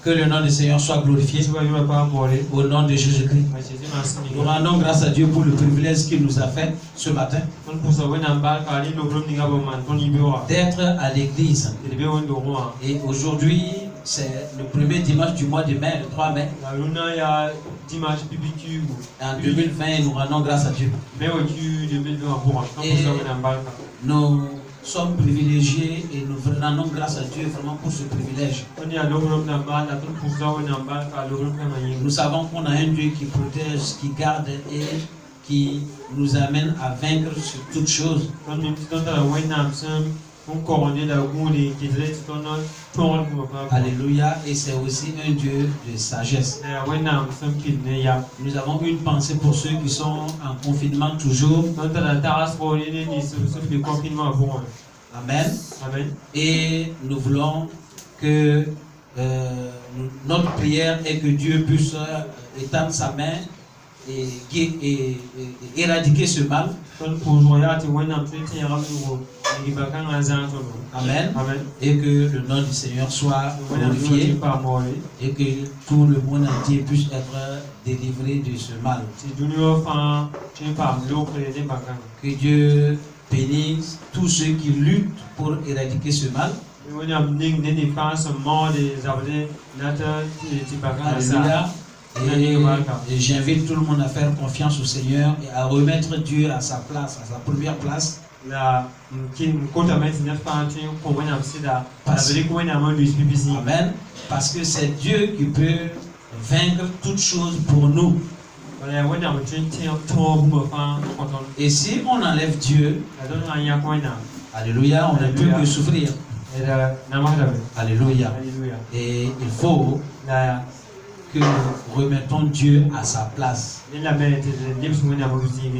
Que le nom du Seigneur soit glorifié au nom de Jésus-Christ. Nous rendons grâce à Dieu pour le privilège qu'il nous a fait ce matin d'être à l'église. Et aujourd'hui, c'est le premier dimanche du mois de mai, le 3 mai. En 2020, nous rendons grâce à Dieu. Et nous sommes privilégiés et nous rendons grâce à Dieu vraiment pour ce privilège. Nous savons qu'on a un Dieu qui protège, qui garde et qui nous amène à vaincre sur toutes choses. Alléluia. Et c'est aussi un Dieu de sagesse. Nous avons une pensée pour ceux qui sont en confinement toujours. Amen. Et nous voulons que notre prière est que Dieu puisse étendre sa main et éradiquer ce mal. Amen. Et que le nom du Seigneur soit glorifié et que tout le monde entier puisse être délivré de ce mal. Que Dieu bénisse tous ceux qui luttent pour éradiquer ce mal. Alléluia. Et j'invite tout le monde à faire confiance au Seigneur et à remettre Dieu à sa place, à sa première place. Amen. Parce que c'est Dieu qui peut vaincre toutes choses pour nous. Et si on enlève Dieu, alléluia, on ne peut que souffrir. Alléluia. Et il faut que nous remettons Dieu à sa place.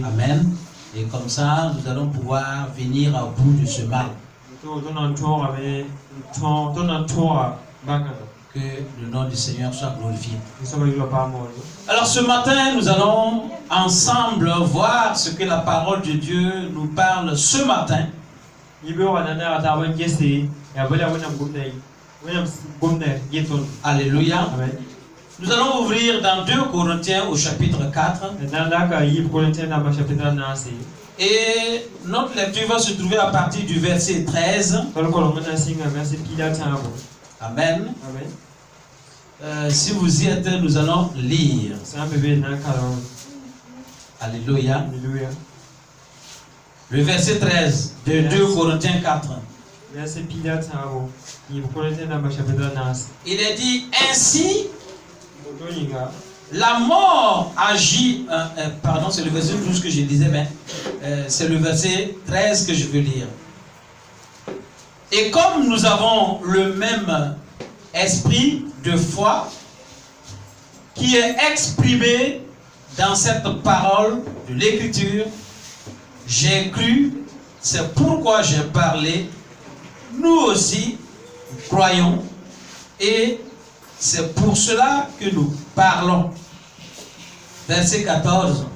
Amen. Et comme ça, nous allons pouvoir venir au bout de ce mal. Que le nom du Seigneur soit glorifié. Alors ce matin, nous allons ensemble voir ce que la parole de Dieu nous parle ce matin. Alléluia. Nous allons ouvrir dans 2 Corinthiens au chapitre 4. Et notre lecture va se trouver à partir du verset 13. Amen. Si vous y êtes, nous allons lire. Alléluia. Le verset 13 de 2 Corinthiens 4. Il est dit ainsi. La mort agit. Pardon, c'est le verset 12 que je disais, mais c'est le verset 13 que je veux lire. Et comme nous avons le même esprit de foi qui est exprimé dans cette parole de l'Écriture, j'ai cru, c'est pourquoi j'ai parlé. Nous aussi, nous croyons et c'est pour cela que nous parlons. Verset 14.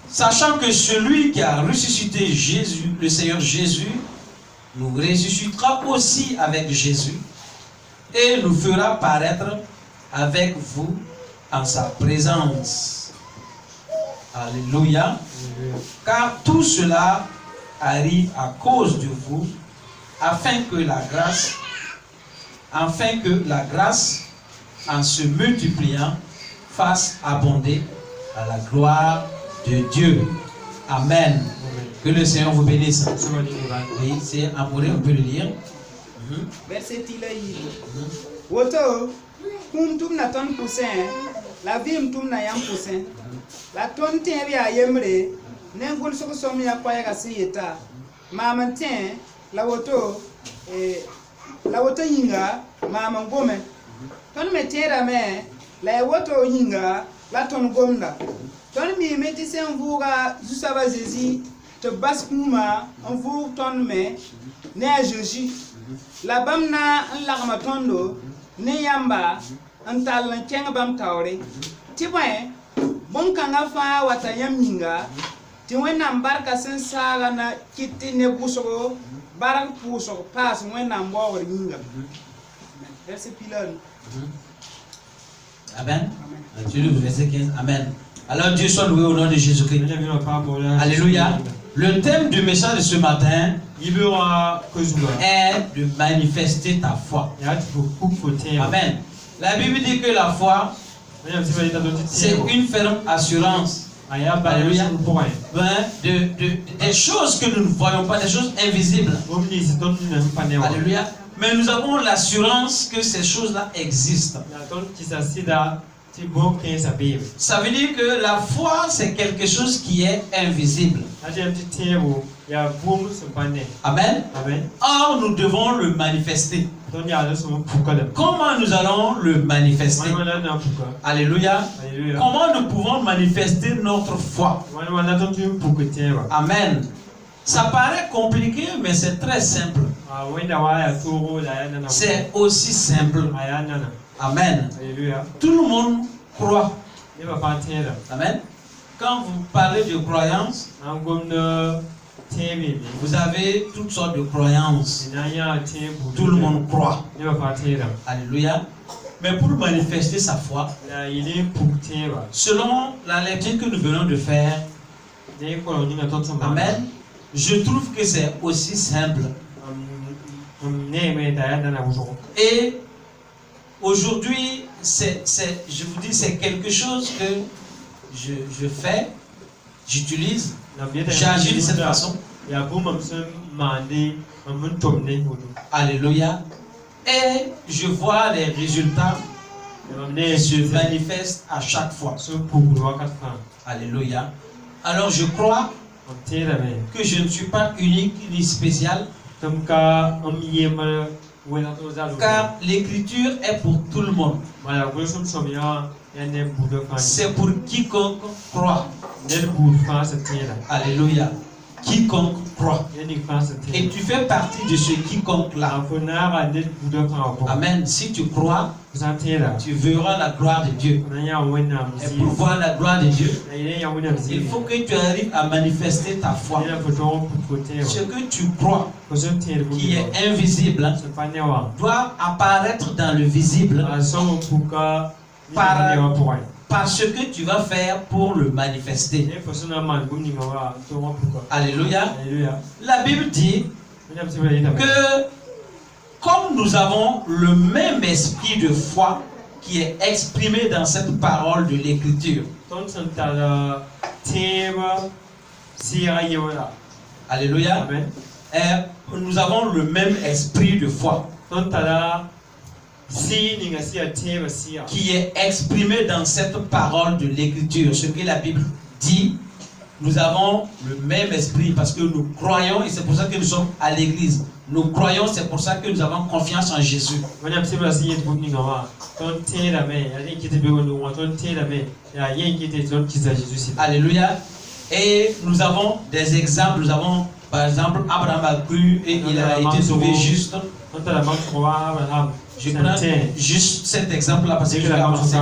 Sachant que celui qui a ressuscité Jésus, le Seigneur Jésus, nous ressuscitera aussi avec Jésus et nous fera paraître avec vous en sa présence. Alléluia. Car tout cela arrive à cause de vous, afin que la grâce, en se multipliant, fasse abonder à la gloire de Dieu. Amen. Que le Seigneur vous bénisse. Oui, c'est amoureux, on peut le lire. Verset Woto, kum na ton poussin, la vie tum na yam poussin. La ton tien a yemre, n'engul so somi a kwaya sieta. Maman tien, la woto yinga, maman gome. Ton metera me, la woto yinga, la ton gomda. Ton mi metisse en voura, jusaba zezi, te baskouma, en vour ton me, ne a Jésus. La bamna en l'armatondo, ne yamba, en tal tiens bam taure. Tiboin, bon kanga fa watayam yinga, tiwen nambarka sensala na kiti ne busoro, barak puso, pass when I'm bored yinga. verset pilon. Amen. Tu lis le verset 15. Amen. Alors Dieu soit loué au nom de Jésus-Christ. Alléluia. Le thème du message de ce matin est de manifester ta foi. Amen. La Bible dit que la foi, c'est une ferme assurance. Alléluia. Des choses que nous ne voyons pas, des choses invisibles. Alléluia. Mais nous avons l'assurance que ces choses-là existent. Ça veut dire que la foi, c'est quelque chose qui est invisible. Amen. Or, nous devons le manifester. Comment nous allons le manifester? Alléluia. Comment nous pouvons manifester notre foi? Amen. Ça paraît compliqué, mais c'est très simple. C'est aussi simple. Amen. Tout le monde croit. Amen. Quand vous parlez de croyance, vous avez toutes sortes de croyances. Tout le monde croit. Alléluia. Mais pour manifester sa foi, selon la lecture que nous venons de faire, amen, je trouve que c'est aussi simple. Et aujourd'hui, je vous dis, c'est quelque chose que je fais, j'utilise, j'agis de cette façon. Alléluia. Et je vois les résultats qui se manifestent à chaque fois. Alléluia. Alors je crois que je ne suis pas unique ni spécial, car l'écriture est pour tout le monde. C'est pour quiconque croit. Alléluia. Quiconque croit. Et tu fais partie de ce quiconque-là. Amen. Si tu crois, tu verras la gloire de Dieu. Et pour voir la gloire de Dieu, il faut que tu arrives à manifester ta foi. Ce que tu crois, qui est invisible, doit apparaître dans le visible par ce que tu vas faire pour le manifester. Alléluia. La Bible dit que comme nous avons le même esprit de foi qui est exprimé dans cette parole de l'écriture. Alléluia. Nous avons le même esprit de foi qui est exprimé dans cette parole de l'écriture. Ce que la Bible dit, nous avons le même esprit parce que nous croyons et c'est pour ça que nous sommes à l'église. Nous croyons, c'est pour ça que nous avons confiance en Jésus. Alléluia. Et nous avons des exemples. Nous avons par exemple Abraham a cru et il a été sauvé juste. Je prends juste cet exemple-là parce que je vais avancer.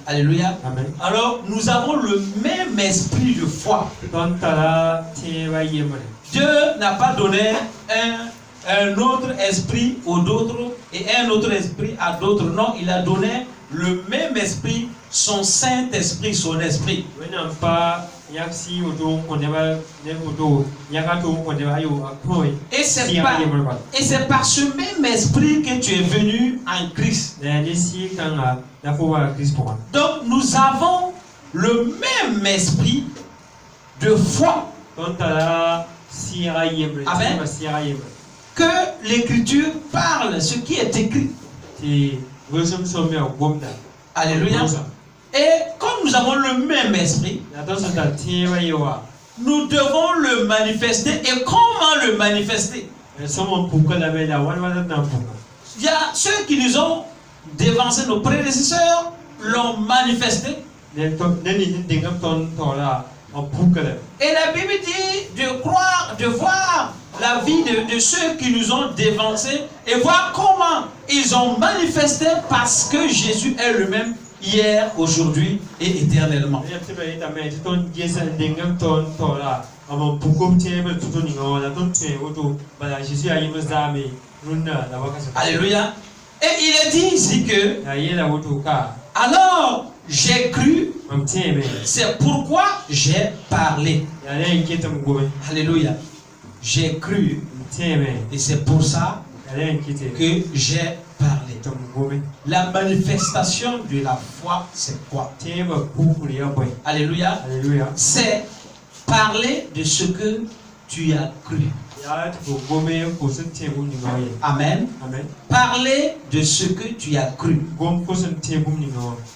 Alléluia. Amen. Alors, nous avons le même esprit de foi. Dieu n'a pas donné un autre esprit aux d'autres et un autre esprit à d'autres. Non, il a donné le même esprit, son Saint-Esprit, son esprit. Et c'est par ce même esprit que tu es venu en Christ. Donc nous avons le même esprit de foi. Amen. Que l'écriture parle, ce qui est écrit. Alléluia. Et comme nous avons le même esprit, nous devons le manifester. Et comment le manifester? Il y a ceux qui nous ont dévancé, nos prédécesseurs l'ont manifesté. Et la Bible dit de croire, de voir la vie de ceux qui nous ont dévancés et voir comment ils ont manifesté parce que Jésus est le même hier, aujourd'hui et éternellement. Alléluia. Et il est dit ici que alors j'ai cru, c'est pourquoi j'ai parlé. Alléluia. J'ai cru et c'est pour ça que j'ai parlé. La manifestation de la foi, c'est quoi? Alléluia. C'est parler de ce que tu as cru. Amen. Parler de ce que tu as cru.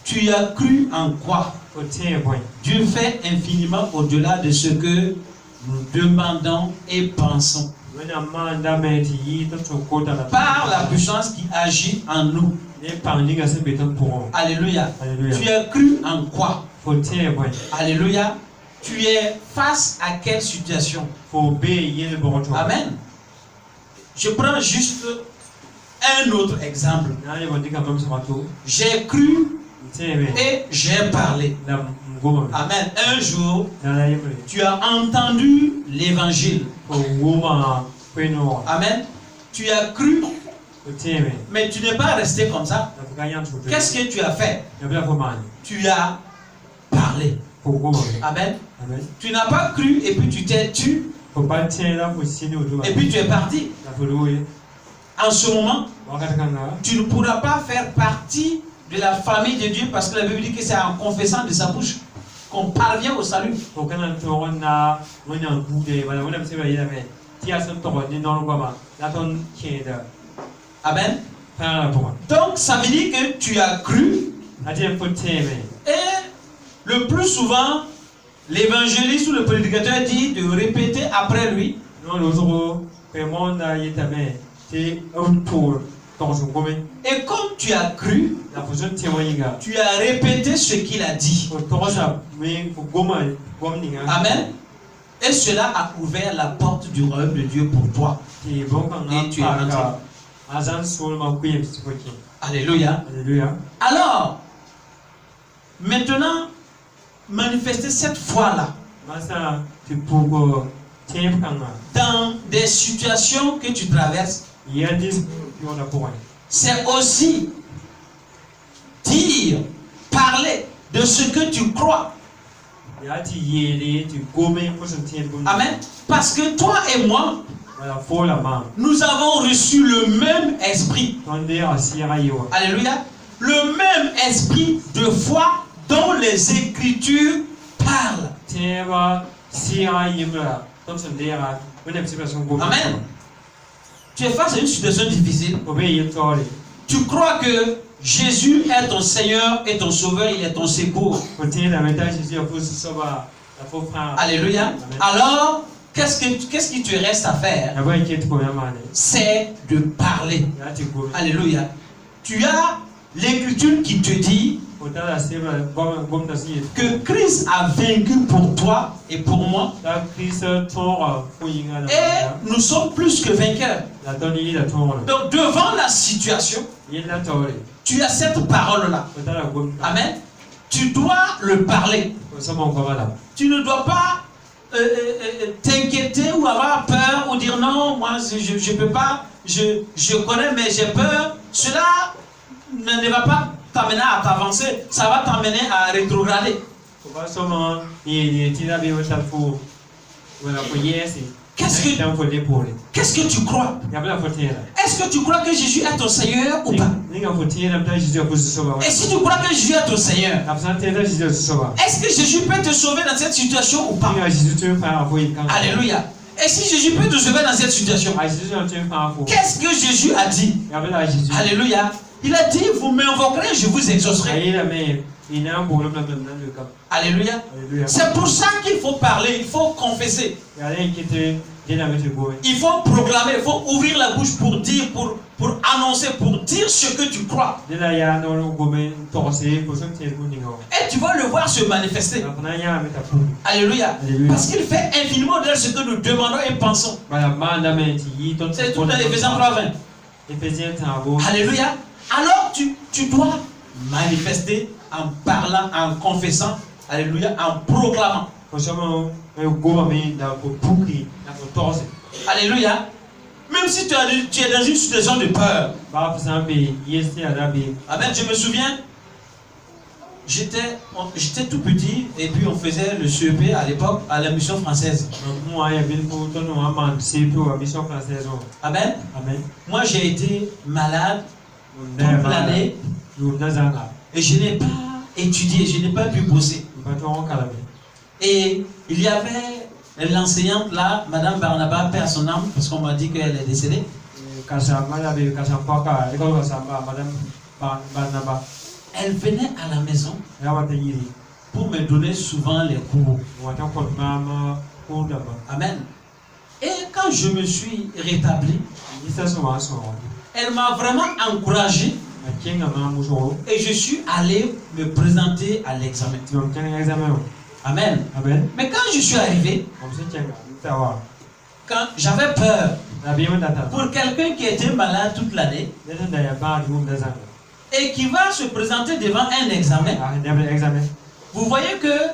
Tu as cru en quoi? Dieu fait infiniment au-delà de ce que nous demandons et pensons. Par la puissance qui agit en nous. Alléluia. Tu as cru en quoi? Alléluia. Tu es face à quelle situation? Amen. Je prends juste un autre exemple. J'ai cru et j'ai parlé. Amen. Un jour, tu as entendu l'évangile. Amen. Tu as cru, mais tu n'es pas resté comme ça. Qu'est-ce que tu as fait? Tu as parlé. Amen. Tu n'as pas cru et puis tu t'es tu. Et puis tu es parti. En ce moment, tu ne pourras pas faire partie de la famille de Dieu parce que la Bible dit que c'est en confessant de sa bouche qu'on parvient au salut. Amen. Donc ça veut dire que tu as cru. Et le plus souvent, l'évangéliste ou le prédicateur dit de répéter après lui. Et comme tu as cru, tu as répété ce qu'il a dit. Amen. Et cela a ouvert la porte du royaume de Dieu pour toi. Et tu es rentré. Alléluia. Alors, maintenant, manifester cette foi-là dans des situations que tu traverses, c'est aussi dire, parler de ce que tu crois. Amen. Parce que toi et moi, nous avons reçu le même esprit. Alléluia. Le même esprit de foi dont les Écritures parlent. Amen. Tu es face à une situation difficile. Tu crois que Jésus est ton Seigneur et ton Sauveur, il est ton secours. Alléluia. Alors, qu'est-ce qui te reste à faire? C'est de parler. Alléluia. Tu as l'Écriture qui te dit que Christ a vaincu pour toi et pour moi. Et nous sommes plus que vainqueurs. Donc devant la situation, tu as cette parole-là. Amen. Tu dois le parler. Tu ne dois pas t'inquiéter ou avoir peur ou dire non, moi je ne peux pas, je connais mais j'ai peur. Cela ne va pas t'amener à t'avancer, ça va t'amener à rétrograder. Qu'est-ce que tu crois? Est-ce que tu crois que Jésus est ton Seigneur ou pas? Et si tu crois que Jésus est ton Seigneur, est-ce que Jésus peut te sauver dans cette situation ou pas? Alléluia. Et si Jésus peut te sauver dans cette situation, qu'est-ce que Jésus a dit? Alléluia. Il a dit, vous m'invoquerez, je vous exaucerai. Alléluia. C'est pour ça qu'il faut parler, il faut confesser. Il faut proclamer, il faut ouvrir la bouche pour dire, pour annoncer, pour dire ce que tu crois. Et tu vas le voir se manifester. Alléluia. Parce qu'il fait infiniment de ce que nous demandons et pensons. C'est tout dans Éphésiens 3:20. Alléluia. Alors tu dois manifester en parlant, en confessant, alléluia, en proclamant. Alléluia. Même si tu es dans une situation de peur. Amen, je me souviens, j'étais tout petit et puis on faisait le CEP à l'époque à la mission française. Amen. Moi j'ai été malade toute l'année et je n'ai pas étudié, je n'ai pas pu bosser. Et il y avait l'enseignante là, Madame Barnaba, paix à son âme, parce qu'on m'a dit qu'elle est décédée. Elle venait à la maison pour me donner souvent les cours. Amen. Et quand je me suis rétabli, elle m'a vraiment encouragé et je suis allé me présenter à l'examen. Amen. Mais quand je suis arrivé, quand j'avais peur pour quelqu'un qui était malade toute l'année et qui va se présenter devant un examen, vous voyez que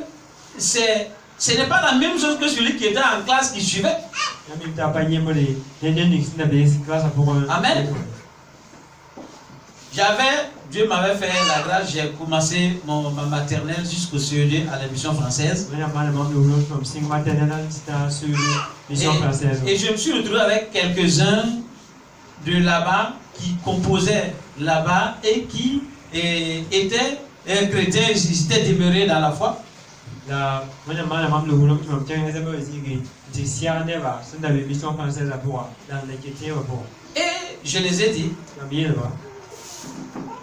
ce n'est pas la même chose que celui qui était en classe qui suivait. Amen. Dieu m'avait fait la grâce, j'ai commencé ma maternelle jusqu'au CE2 à la mission française. Et je me suis retrouvé avec quelques-uns de là-bas qui composaient là-bas et qui étaient chrétiens, ils étaient demeurés dans la foi. Et je les ai dit,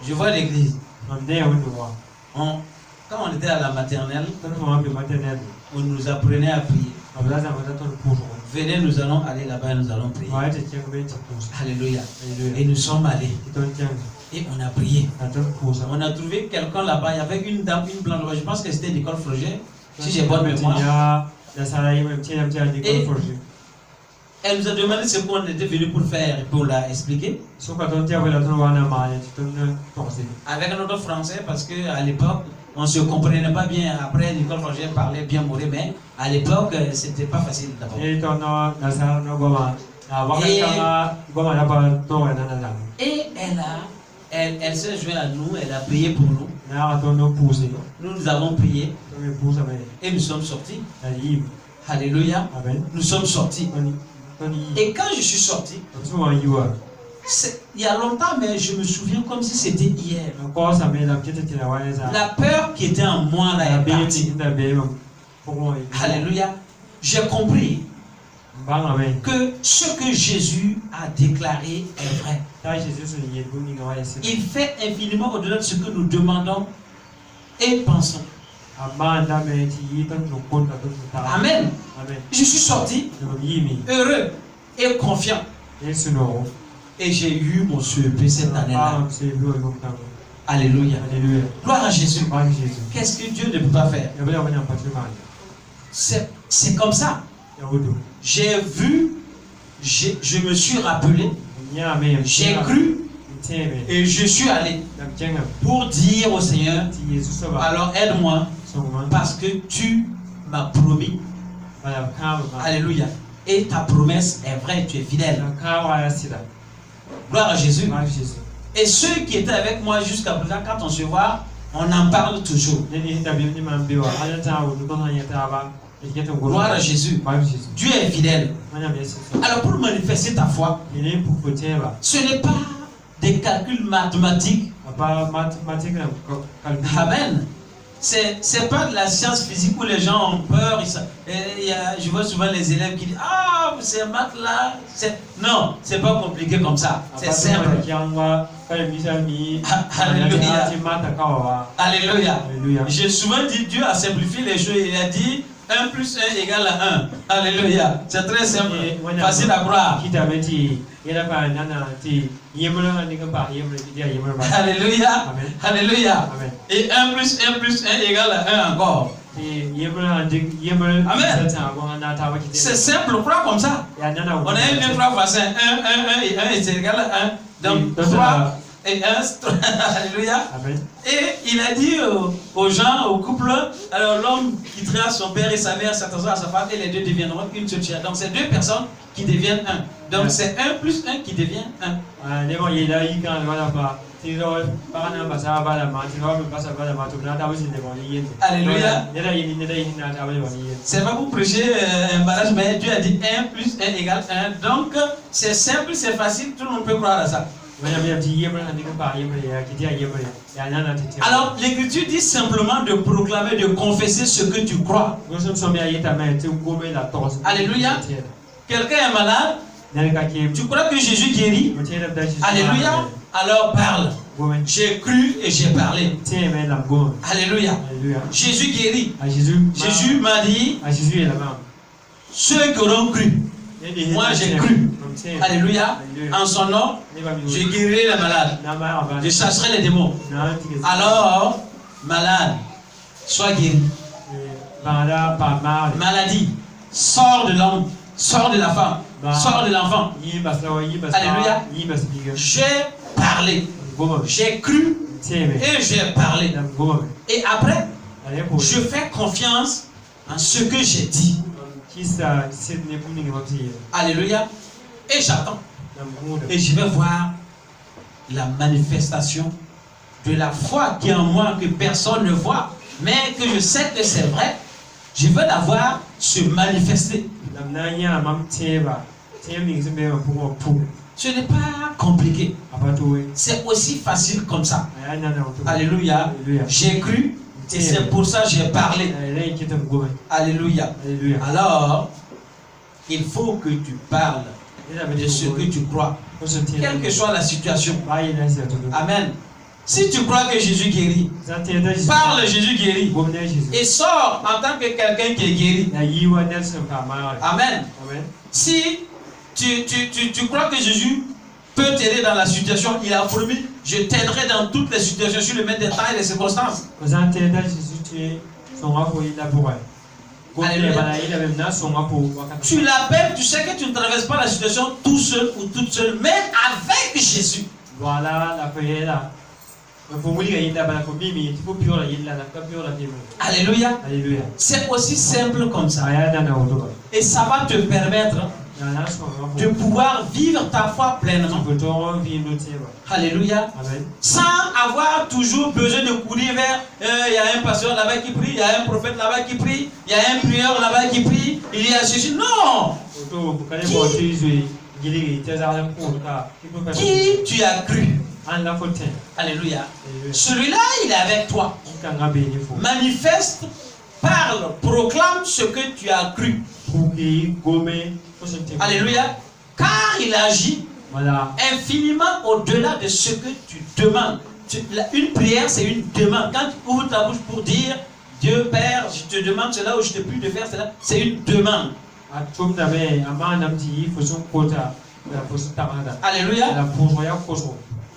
je vois l'église. Quand on était à la maternelle, on nous apprenait à prier. Venez, nous allons aller là-bas et nous allons prier. Alléluia. Et nous sommes allés. Et on a prié. On a trouvé quelqu'un là-bas. Il y avait une dame, une blanche. Je pense que c'était l'école Froger. Si j'ai bonne mémoire. Et elle nous a demandé ce qu'on était venu pour faire et pour la expliquer. Avec notre français, parce qu'à l'époque, on ne se comprenait pas bien. Après, l'école Froger parlait bien moré, mais à l'époque, c'était pas facile d'abord. Et elle s'est jointe à nous, elle a prié pour nous. Nous avons prié et nous sommes sortis. Alléluia. Nous sommes sortis. Et quand je suis sorti, il y a longtemps, mais je me souviens comme si c'était hier. La peur qui était en moi là est partie. Alléluia. J'ai compris que ce que Jésus a déclaré est vrai. Il fait infiniment au-delà de ce que nous demandons et pensons. Amen. Je suis sorti heureux et confiant. Et j'ai eu mon CEP cette année-là. Alléluia. Gloire à Jésus. Qu'est-ce que Dieu ne peut pas faire? C'est comme ça. J'ai vu, je me suis rappelé, j'ai cru et je suis allé pour dire au Seigneur, alors aide-moi parce que tu m'as promis. Alléluia. Et ta promesse est vraie, tu es fidèle. Gloire à Jésus. Et ceux qui étaient avec moi jusqu'à présent, quand on se voit, on en parle toujours. Gloire à Jésus. Dieu est fidèle. Alors pour manifester ta foi, ce n'est pas des calculs mathématiques. Amen. C'est pas de la science physique où les gens ont peur. Je vois souvent les élèves qui disent ah, c'est maths là. Non, c'est pas compliqué comme ça. C'est simple. Alléluia. Alléluia. J'ai souvent dit Dieu a simplifié les choses. Il a dit 1 plus 1 égale à 1. Alléluia. C'est très simple. Facile à croire. Alléluia. Alléluia. Et 1 plus 1 plus 1 égale à 1 encore. Amen. C'est simple, crois comme ça. On a 1, 2, 3 fois 5. 1 et 1 est égal à 1. Donc et 1, alléluia. Amen. Et il a dit aux gens, au couple, alors l'homme quittera son père et sa mère, s'attendra à sa femme, et les deux deviendront une seule chair. Donc c'est deux personnes qui deviennent un. Donc c'est 1 plus 1 qui devient 1. Alléluia. C'est pas pour prêcher un barrage, mais Dieu a dit 1 plus 1 égale 1. Donc c'est simple, c'est facile, tout le monde peut croire à ça. Alors l'écriture dit simplement de proclamer, de confesser ce que tu crois. Alléluia. Quelqu'un est malade. Tu crois que Jésus guérit? Alléluia. Alors parle. J'ai cru et j'ai parlé. Alléluia. Jésus guérit. Jésus m'a dit, ceux qui auront cru, moi j'ai cru. Alléluia. En son nom, je guérirai les malades. Je chasserai les démons. Alors, malade, sois guéri. Maladie, sors de l'homme, sors de la femme, sors de l'enfant. Alléluia. J'ai parlé, j'ai cru et j'ai parlé. Et après, je fais confiance en ce que j'ai dit. Alléluia. Et j'attends. Et je vais voir la manifestation de la foi qui est en moi, que personne ne voit, mais que je sais que c'est vrai. Je veux la voir se manifester. Ce n'est pas compliqué. C'est aussi facile comme ça. Alléluia. J'ai cru et c'est pour ça que j'ai parlé. Alléluia. Alors, il faut que tu parles de ce que tu crois, quelle que soit la situation. Amen. Si tu crois que Jésus guérit, parle Jésus guérit et sors en tant que quelqu'un qui est guéri. Amen. Si tu crois que Jésus peut t'aider dans la situation, il a promis, je t'aiderai dans toutes les situations, sur le maître des temps et des circonstances. Tu l'appelles, tu sais que tu ne traverses pas la situation tout seul ou toute seule, mais avec Jésus. Voilà la prière. Alléluia. C'est aussi simple comme ça. Et ça va te permettre de pouvoir vivre ta foi pleinement. Alléluia. Sans avoir toujours besoin de courir vers il y a un pasteur là-bas qui prie, il y a un prophète là-bas qui prie, il y a un prieur là-bas qui prie, il y a ceci. Non. Qui tu as cru? Alléluia. Celui-là, il est avec toi. Manifeste, parle, proclame ce que tu as cru. Alléluia. Car il agit infiniment au-delà de ce que tu demandes. Une prière, c'est une demande. Quand tu ouvres ta bouche pour dire Dieu Père, je te demande cela ou je te prie de faire cela, c'est une demande. Alléluia.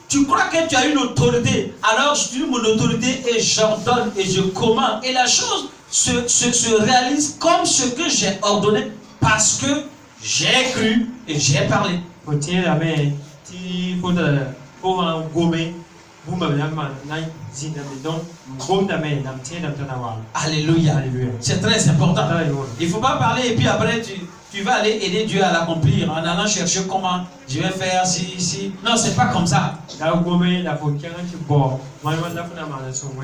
Tu crois que tu as une autorité, alors j'utilise mon autorité et j'ordonne et je commande. Et la chose se réalise comme ce que j'ai ordonné parce que j'ai cru et j'ai parlé. Alléluia. C'est très important. Il ne faut pas parler et puis après tu vas aller aider Dieu à l'accomplir en allant chercher comment je vais faire si. Non, c'est pas comme ça.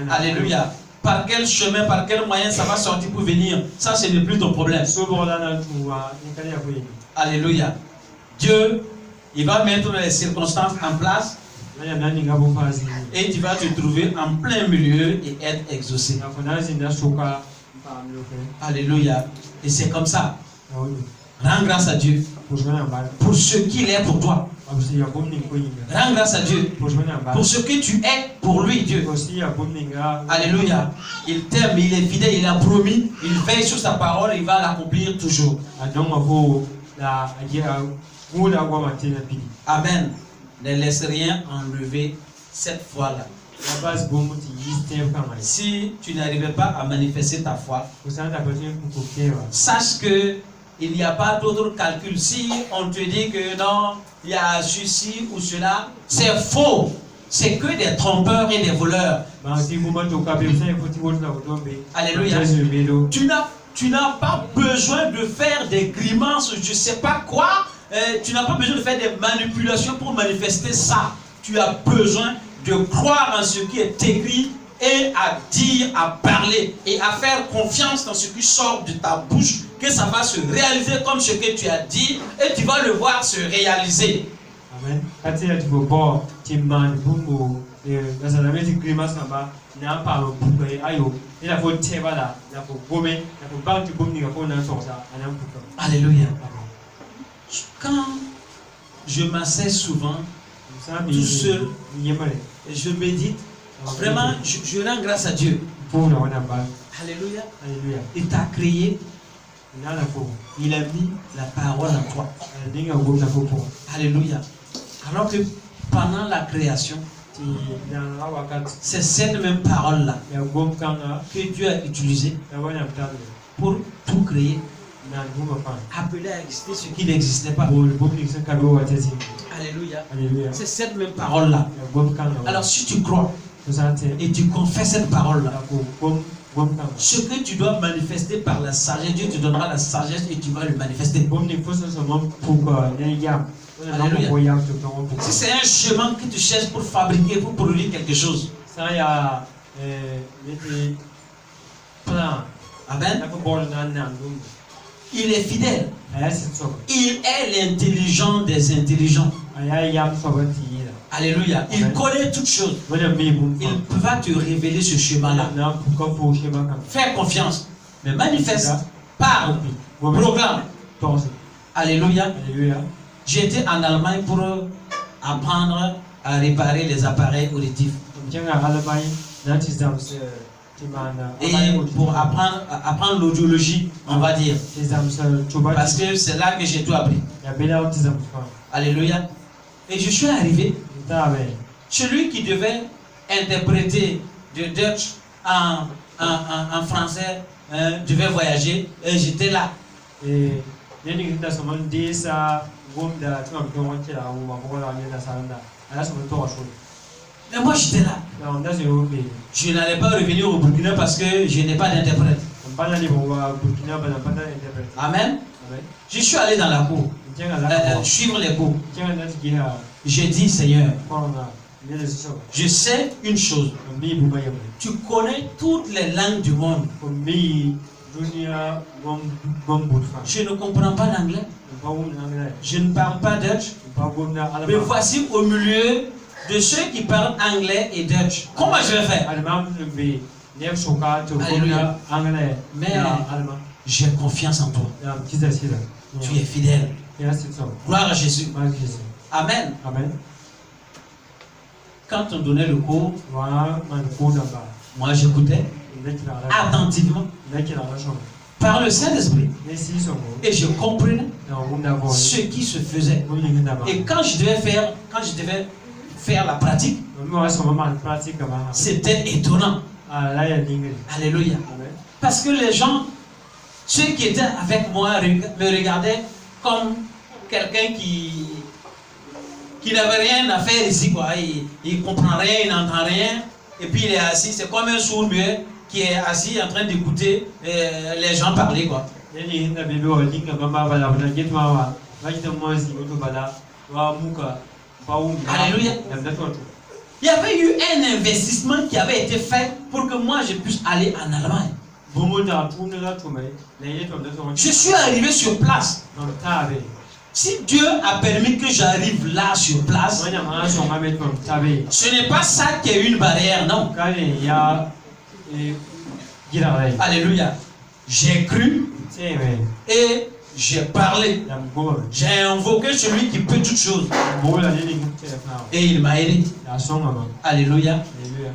Alléluia. Par quel chemin, par quel moyen ça va sortir pour venir, ça ce n'est plus ton problème. Alléluia. Dieu, il va mettre les circonstances en place et tu vas te trouver en plein milieu et être exaucé. Alléluia. Et c'est comme ça. Rends grâce à Dieu pour ce qu'il est pour toi. Rends grâce à Dieu pour ce que tu es pour lui, Dieu. Alléluia. Il t'aime, il est fidèle, il a promis, il veille sur sa parole, il va l'accomplir toujours. Amen. Ne laisse rien enlever cette foi-là. Si tu n'arrivais pas à manifester ta foi, sache que il n'y a pas d'autre calcul. Si on te dit que non, il y a ceci ou cela, c'est faux. c'est que des trompeurs et des voleurs. Alléluia. Tu n'as pas besoin de faire des grimaces, je ne sais pas quoi. Tu n'as pas besoin de faire des manipulations pour manifester ça. Tu as besoin de croire en ce qui est écrit et à dire, à parler et à faire confiance dans ce qui sort de ta bouche, que ça va se réaliser comme ce que tu as dit et tu vas le voir se réaliser. Amen. Alléluia. Quand je m'assieds souvent tout seul et je médite, vraiment je rends grâce à Dieu. Alléluia. Il t'a créé, il a mis la parole en toi. Alléluia. Alors que pendant la création, c'est cette même parole-là que Dieu a utilisée pour tout créer, appeler à exister ce qui n'existait pas. Alléluia. C'est cette même parole-là. Alors si tu crois et tu confesses cette parole-là, ce que tu dois manifester par la sagesse, Dieu te donnera la sagesse et tu vas le manifester. Alléluia. Si c'est un chemin que tu cherches pour fabriquer, pour produire quelque chose, amen. Il est fidèle. Il est l'intelligent des intelligents. Alléluia. Il connaît toutes choses. Il va te révéler ce chemin-là. Fais confiance. Mais manifeste, parle, proclame. Alléluia. J'étais en Allemagne pour apprendre à réparer les appareils auditifs. Et pour apprendre l'audiologie, on va dire. Parce que c'est là que j'ai tout appris. Alléluia. Et je suis arrivé. Celui qui devait interpréter de Dutch en français devait voyager. Et j'étais là. Mais moi j'étais là. Je n'allais pas revenir au Burkina parce que je n'ai pas d'interprète. Amen. Je suis allé dans la cour, suivre les cours. J'ai dit, Seigneur, je sais une chose. Tu connais toutes les langues du monde. Je ne comprends pas l'anglais. Je ne parle pas Dutch. Mais voici au milieu de ceux qui parlent anglais et Dutch. Comment je vais faire? Alléluia. Mais j'ai confiance en toi. Tu es fidèle. Gloire à Jésus. Amen. Quand on donnait le cours, moi j'écoutais attentivement par le Saint-Esprit et je comprenais ce qui se faisait. Et quand je devais faire la pratique, c'était étonnant. Alléluia. Parce que les gens, ceux qui étaient avec moi, me regardaient comme quelqu'un qui n'avait rien à faire ici, quoi. Il ne comprend rien, il n'entend rien. Et puis il est assis, c'est comme un sourd-muet qui est assis en train d'écouter les gens parler, quoi. Alléluia. Il y avait eu un investissement qui avait été fait pour que moi je puisse aller en Allemagne. Je suis arrivé sur place. Si Dieu a permis que j'arrive là sur place, ce n'est pas ça qui est une barrière, non. Alléluia. J'ai cru et j'ai parlé. J'ai invoqué celui qui peut toutes choses. Et il m'a aidé. Alléluia.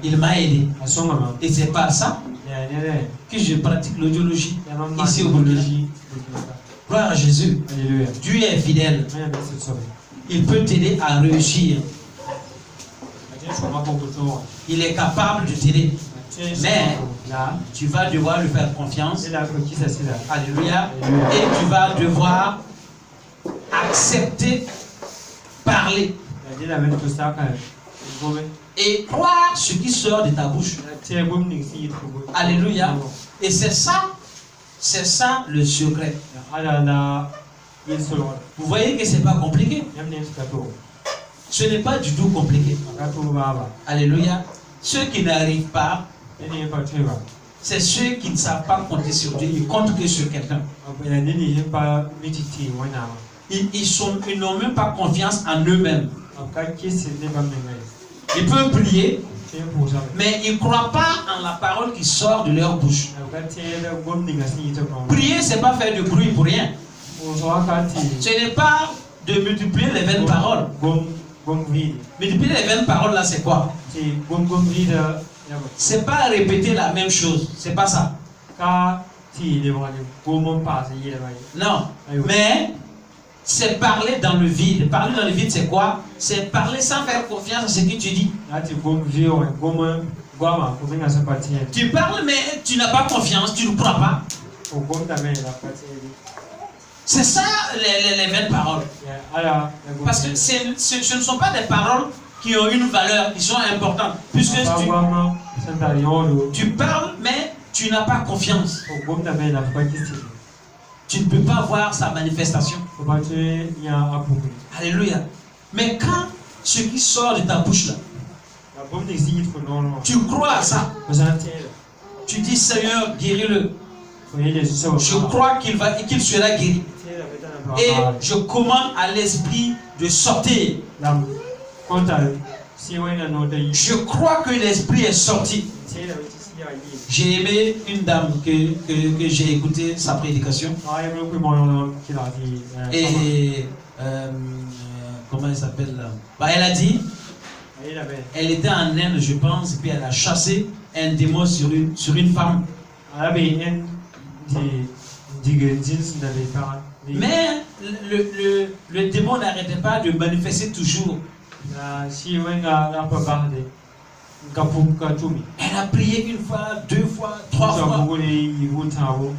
Il m'a aidé. Et c'est par ça que je pratique l'audiologie ici au Burkina. Gloire à Jésus. Alléluia. Dieu est fidèle. Il peut t'aider à réussir. Il est capable de t'aider. Mais tu vas devoir lui faire confiance. Alléluia. Et tu vas devoir accepter parler. et croire ce qui sort de ta bouche. Alléluia. Et c'est ça le secret. Vous voyez que c'est pas compliqué. Ce n'est pas du tout compliqué. Alléluia. Ceux qui n'arrivent pas, c'est ceux qui ne savent pas compter sur Dieu. Ils comptent que sur quelqu'un. Ils n'ont même pas confiance en eux-mêmes. Ils peuvent prier, mais ils ne croient pas en la parole qui sort de leur bouche. Prier, ce n'est pas faire de bruit pour rien. Ce n'est pas de multiplier les 20 paroles. Multiplier les 20 paroles là, c'est quoi? C'est pas répéter la même chose. C'est pas ça. Non. Mais c'est parler dans le vide. Parler dans le vide, c'est quoi? C'est parler sans faire confiance à ce que tu dis. Tu parles, mais tu n'as pas confiance, tu ne crois pas. C'est ça les 20 paroles. Parce que ce ne sont pas des paroles qui ont une valeur, qui sont importantes. Puisque tu parles, mais tu n'as pas confiance. Tu ne peux pas voir sa manifestation. Alléluia. Mais quand ce qui sort de ta bouche là, tu crois à ça. Tu dis Seigneur, guéris-le. Je crois qu'il sera guéri. Et je commande à l'esprit de sortir. Je crois que l'esprit est sorti. J'ai aimé une dame que j'ai écouté sa prédication. Et comment elle s'appelle là? Elle a dit, elle était en Inde, je pense, et puis elle a chassé un démon sur une femme. Mais le démon n'arrêtait pas de manifester toujours. Elle a prié une fois, deux fois, trois fois.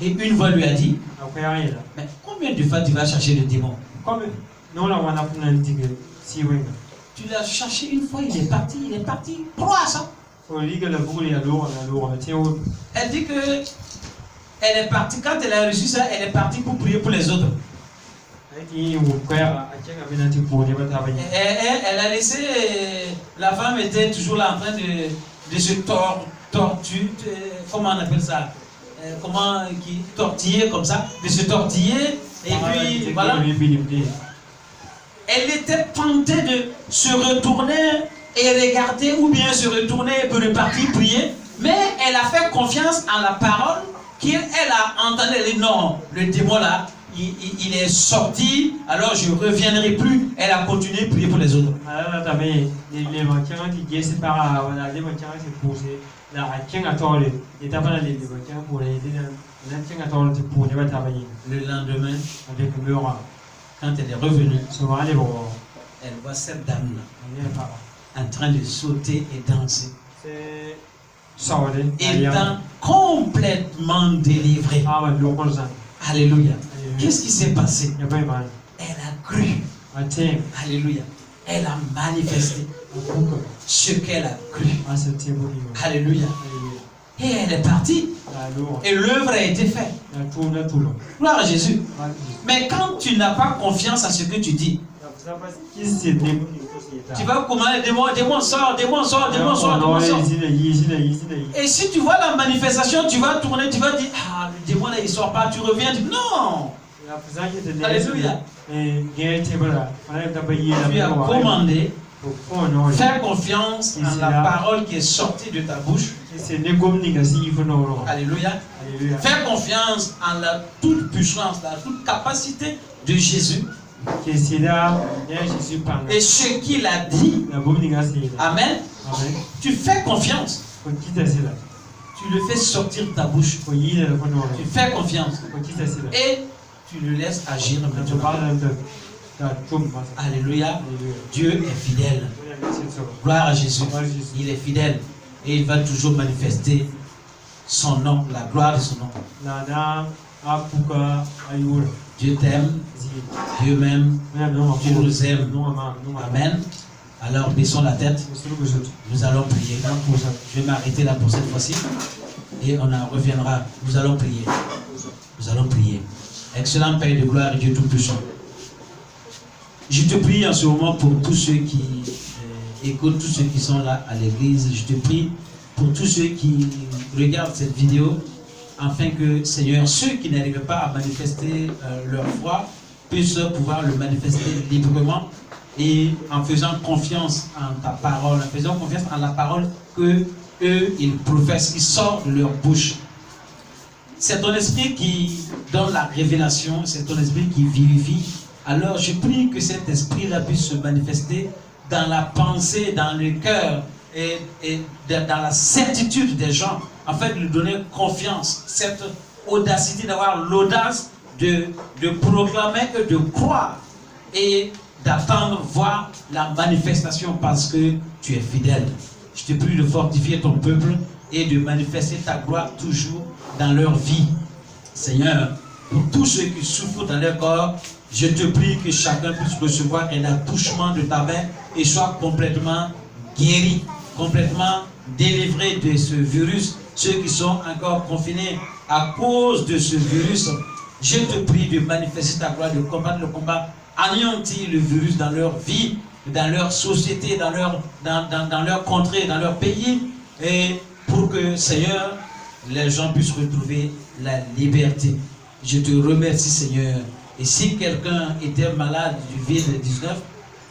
Et une fois lui a dit, mais combien de fois tu vas chercher le démon? Tu l'as cherché une fois, il est parti. Crois à ça. Elle dit que elle est partie, quand elle a reçu ça, elle est partie pour prier pour les autres. Elle a laissé, la femme était toujours là en train de se torturer, comment on appelle ça, tortiller comme ça, de se tortiller, et puis voilà. Elle était tentée de se retourner et regarder, ou bien se retourner et repartir prier, mais elle a fait confiance en la parole qu'elle a entendu. Elle dit non, le démon là, il est sorti, alors je ne reviendrai plus. Elle a continué à prier pour les autres. Le lendemain, quand elle est revenue, elle voit cette dame-là en train de sauter et danser. Étant complètement délivrée. Alléluia. Qu'est-ce qui s'est passé? Elle a cru. Alléluia. Elle a manifesté ce qu'elle a cru. Alléluia. Et elle est partie. Et l'œuvre a été faite. Gloire à Jésus. Mais quand tu n'as pas confiance à ce que tu dis, tu vas commander démon sort. Et si tu vois la manifestation, tu vas tourner, tu vas dire, ah, le démon là il sort pas, tu reviens, non. Alléluia. Tu as commandé, faire confiance en la parole qui est sortie de ta bouche. Alléluia. Faire confiance en la toute puissance, la toute capacité de Jésus. Et ce qu'il a dit. Amen. Tu fais confiance. Tu le fais sortir de ta bouche. Tu fais confiance. Et tu le laisses agir maintenant. Alléluia. Dieu est fidèle. Gloire à Jésus. Il est fidèle. Et il va toujours manifester son nom, la gloire de son nom. Dieu t'aime. Dieu m'aime. Dieu nous aime. Amen. Alors baissons la tête. Nous allons prier. Je vais m'arrêter là pour cette fois-ci. Et on en reviendra. Nous allons prier. Nous allons prier. Excellent Père de gloire et Dieu Tout-Puissant. Je te prie en ce moment pour tous ceux qui écoutent, tous ceux qui sont là à l'église. Je te prie pour tous ceux qui regardent cette vidéo, afin que, Seigneur, ceux qui n'arrivent pas à manifester leur foi puissent pouvoir le manifester librement et en faisant confiance en ta parole, en faisant confiance en la parole que eux, ils professent, qui sort de leur bouche. C'est ton esprit qui donne la révélation, c'est ton esprit qui vivifie. Alors je prie que cet esprit-là puisse se manifester dans la pensée, dans le cœur et dans la certitude des gens, afin de lui donner confiance, cette audacité, d'avoir l'audace de proclamer et de croire et d'attendre voir la manifestation parce que tu es fidèle. Je te prie de fortifier ton peuple et de manifester ta gloire toujours dans leur vie. Seigneur, pour tous ceux qui souffrent dans leur corps, je te prie que chacun puisse recevoir un attouchement de ta main et soit complètement guéri, complètement délivré de ce virus. Ceux qui sont encore confinés à cause de ce virus, je te prie de manifester ta gloire, de combattre le combat, anéantir le virus dans leur vie, dans leur société, dans leur contrée, dans leur pays, et pour que, Seigneur, les gens puissent retrouver la liberté. Je te remercie, Seigneur. Et si quelqu'un était malade du Covid-19,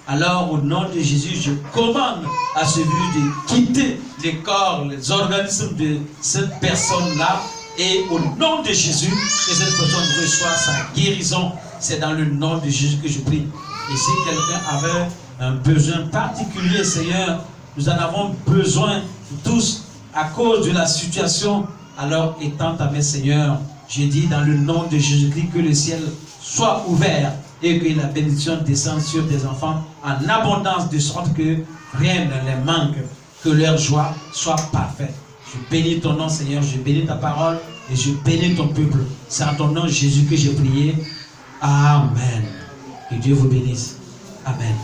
alors au nom de Jésus, je commande à ce virus de quitter les corps, les organismes de cette personne-là. Et au nom de Jésus, que cette personne reçoit sa guérison. C'est dans le nom de Jésus que je prie. Et si quelqu'un avait un besoin particulier, Seigneur, nous en avons besoin tous à cause de la situation. Alors étends ta main, Seigneur. Je dis dans le nom de Jésus-Christ que le ciel soit ouvert et que la bénédiction descende sur tes enfants en abondance, de sorte que rien ne les manque, que leur joie soit parfaite. Je bénis ton nom, Seigneur, je bénis ta parole et je bénis ton peuple. C'est en ton nom, Jésus, que j'ai prié. Amen. Que Dieu vous bénisse. Amen.